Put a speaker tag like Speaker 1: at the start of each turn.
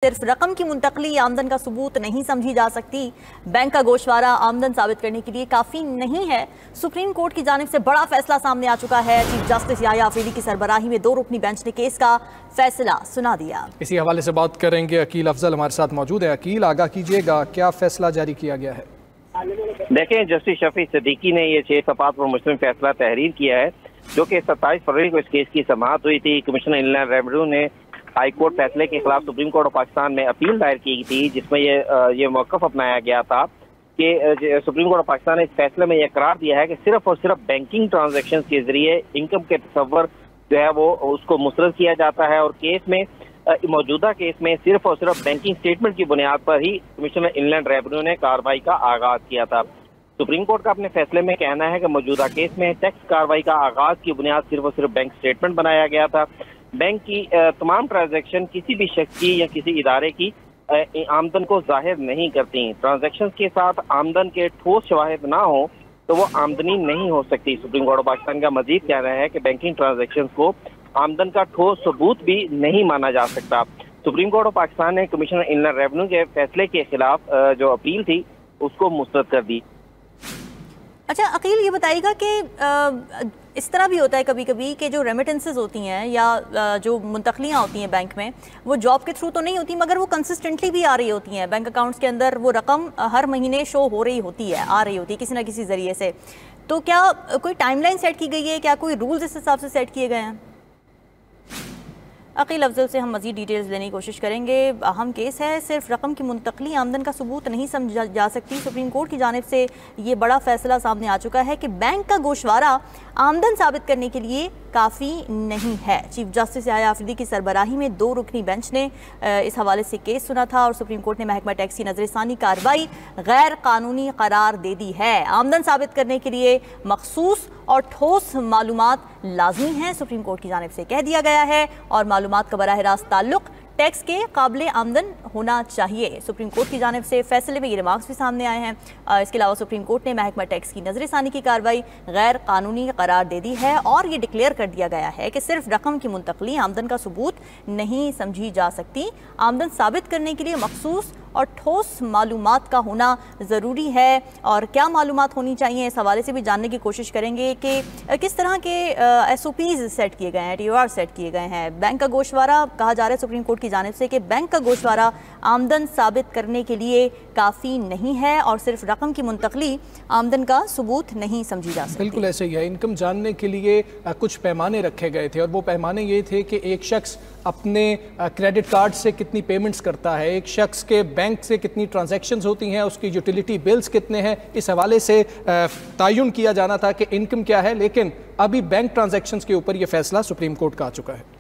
Speaker 1: सिर्फ रकम की मुंतकली आमदन का सबूत नहीं समझी जा सकती। बैंक का गोशवारा आमदन साबित करने के लिए काफ़ी नहीं है। सुप्रीम कोर्ट की जानिब से बड़ा फैसला सामने आ चुका है। चीफ जस्टिस याह्या अफरीदी की सरबराही में 2 रुकनी बेंच ने केस का फैसला सुना दिया।
Speaker 2: इसी हवाले से बात करेंगे, अकील अफजल हमारे साथ मौजूद है। अकील, आगाह कीजिएगा, क्या फैसला जारी किया गया है?
Speaker 3: देखें, जस्टिस शफी सिद्दीकी ने ये 6 सफ़ात पर मुश्तमिल फैसला तहरीर किया है, जो कि 27 फरवरी को इस केस की समाअत हुई थी। कमिश्नर इनलैंड रेवेन्यू ने हाई कोर्ट फैसले के खिलाफ सुप्रीम कोर्ट ऑफ पाकिस्तान में अपील दायर की थी, जिसमें ये मौक़िफ़ अपनाया गया था कि सुप्रीम कोर्ट ऑफ पाकिस्तान ने इस फैसले में यह करार दिया है कि सिर्फ और सिर्फ बैंकिंग ट्रांजैक्शन के जरिए इनकम के तस्वर जो है वो उसको मुस्तरद किया जाता है। और केस में मौजूदा केस में सिर्फ और सिर्फ बैंकिंग स्टेटमेंट की बुनियाद पर ही कमिश्नर इनलैंड रेवेन्यू ने कार्रवाई का आगाज किया था। सुप्रीम कोर्ट का अपने फैसले में कहना है कि मौजूदा केस में टैक्स कार्रवाई का आगाज की बुनियाद सिर्फ और सिर्फ बैंक स्टेटमेंट बनाया गया था। बैंक की तमाम ट्रांजैक्शन किसी भी शख्स की या किसी इदारे की आमदन को जाहिर नहीं करती। ट्रांजैक्शन के साथ आमदन के ठोस शवाहिद ना हो तो वो आमदनी नहीं हो सकती। सुप्रीम कोर्ट ऑफ पाकिस्तान का मजीद कहना है कि बैंकिंग ट्रांजैक्शन को आमदन का ठोस सबूत भी नहीं माना जा सकता। सुप्रीम कोर्ट ऑफ पाकिस्तान ने कमिश्नर इनलैंड रेवेन्यू के फैसले के खिलाफ जो अपील थी उसको मुस्तरद कर दी।
Speaker 1: अच्छा अकील, ये बताइएगा कि इस तरह भी होता है कभी कभी कि जो रेमिटेंसेस होती हैं या जो मुंतकलियाँ होती हैं बैंक में, वो जॉब के थ्रू तो नहीं होती मगर वो कंसिस्टेंटली भी आ रही होती हैं। बैंक अकाउंट्स के अंदर वो रकम हर महीने शो हो रही होती है, आ रही होती है किसी ना किसी ज़रिए से। तो क्या कोई टाइमलाइन सेट की गई है? क्या कोई रूल्स इस हिसाब से सेट किए गए हैं? अकील अफजल से हम मज़ीद डिटेल्स लेने की कोशिश करेंगे। अहम केस है, सिर्फ रकम की मुंतकली आमदन का सबूत नहीं समझा जा सकती। सुप्रीम कोर्ट की जानिब से ये बड़ा फैसला सामने आ चुका है कि बैंक का गोशवारा आमदन साबित करने के लिए काफ़ी नहीं है। चीफ जस्टिस याह्या अफरीदी की सरबराही में 2 रुकनी बेंच ने इस हवाले से केस सुना था और सुप्रीम कोर्ट ने महकमा टैक्स की नजरसानी कार्रवाई गैर कानूनी करार दे दी है। आमदन साबित करने के लिए मखसूस और ठोस मालूमात लाजमी हैं, सुप्रीम कोर्ट की जानिब से कह दिया गया है, और मालूमात का बराह रास्त ताल्लुक टैक्स के काबिल आमदन होना चाहिए। सुप्रीम कोर्ट की जानिब से फैसले में ये रिमार्क्स भी सामने आए हैं। इसके अलावा सुप्रीम कोर्ट ने महकमा टैक्स की नजरसानी की कार्रवाई गैर कानूनी करार दे दी है और ये डिक्लेयर कर दिया गया है कि सिर्फ रकम की मुंतकली आमदन का सबूत नहीं समझी जा सकती। आमदन साबित करने के लिए मखसूस और ठोस मालूमात का होना ज़रूरी है। और क्या मालूमात होनी चाहिए, इस हवाले से भी जानने की कोशिश करेंगे कि किस तरह के SOPs सेट किए गए हैं, TOR सेट किए गए हैं। बैंक का गोशवारा कहा जा रहा है सुप्रीम कोर्ट की जानिब से कि बैंक का गोशवारा आमदन साबित करने के लिए काफ़ी नहीं है और सिर्फ रकम की मुंतकली आमदन का सबूत नहीं समझी जा सकती।
Speaker 2: बिल्कुल ऐसे ही है। इनकम जानने के लिए कुछ पैमाने रखे गए थे और वो पैमाने ये थे कि एक शख्स अपने क्रेडिट कार्ड से कितनी पेमेंट्स करता है, एक शख्स के बैंक से कितनी ट्रांजैक्शंस होती हैं, उसकी यूटिलिटी बिल्स कितने हैं। इस हवाले से तयन किया जाना था कि इनकम क्या है, लेकिन अभी बैंक ट्रांजैक्शंस के ऊपर ये फैसला सुप्रीम कोर्ट का आ चुका है।